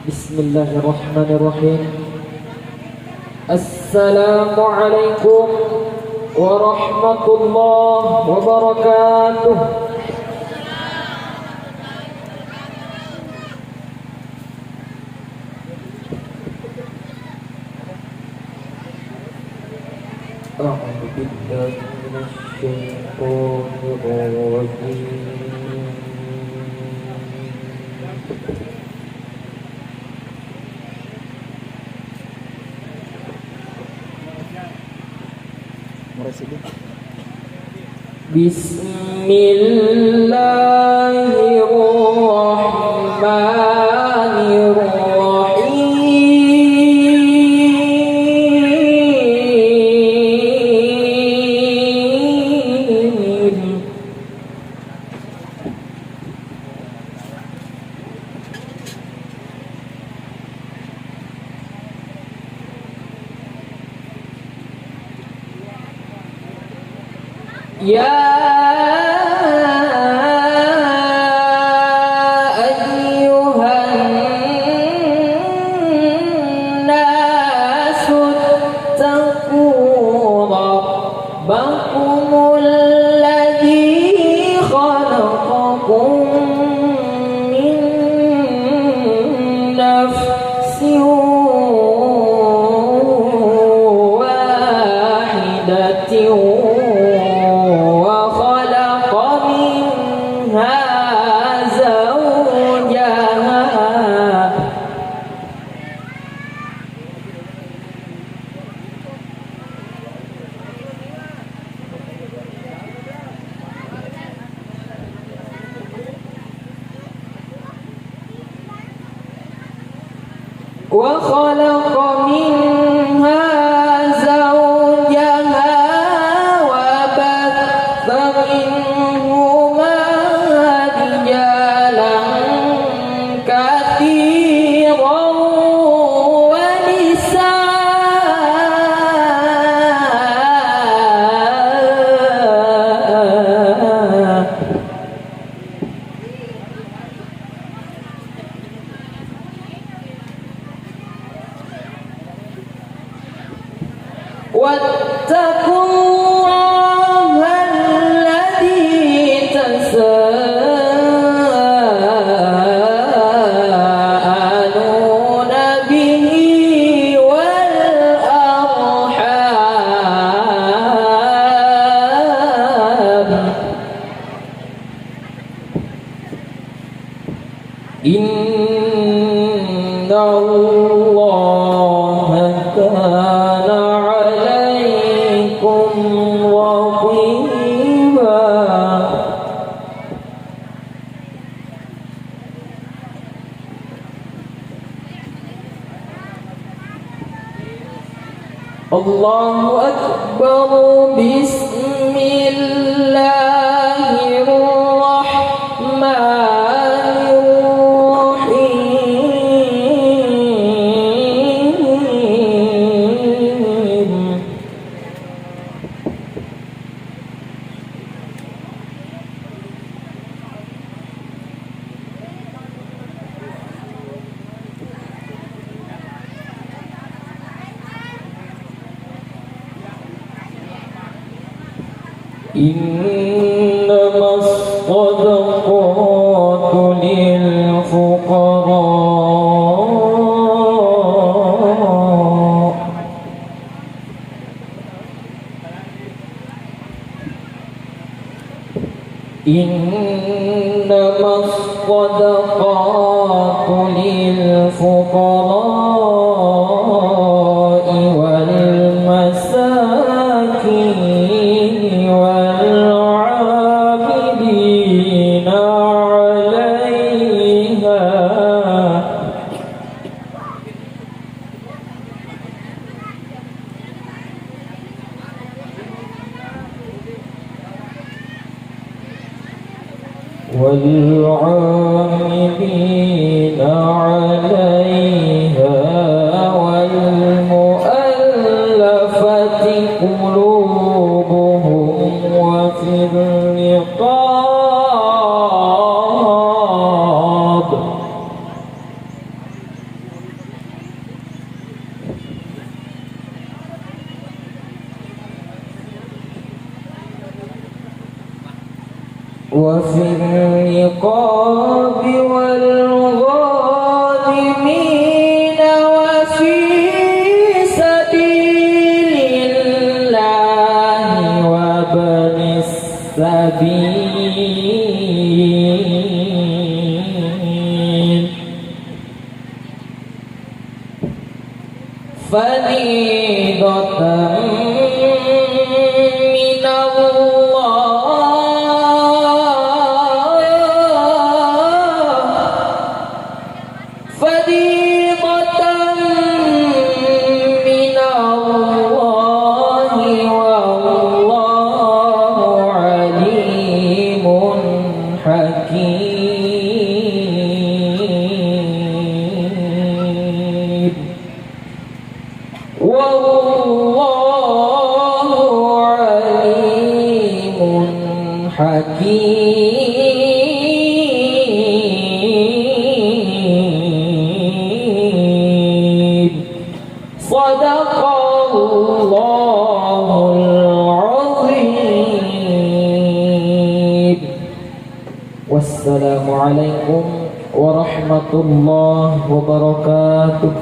Bismillahirrahmanirrahim. Assalamualaikum warahmatullahi wabarakatuh. A'udzu billahi minasyaitonir rajim. Bismillahirrahmanirrahim. Ya ayyuhan nasu taqu rabbakumul ladzi khalaqakum min nafsin wahidatin وخلق منها زوجها وبث منهما رجالا كثيرا ونساء واتقوا الله الذي تساءلون به والأرحام إن الله كان Allahu Akbar. Bismillahirrahmanirrahim. إنما الصدقات للفقراء إنما الصدقات للفقراء والمساكين والعاملين عليها والعاملين عليها والمؤلفة قلوبهم وفي الرقاب وفي الرقاب والغارمين وفي سبيل الله وابن السبيل فريضة من الله فريضة من الله والله عليم حكيم والله عليم حكيم صدق الله العظيم والسلام عليكم ورحمة الله وبركاته.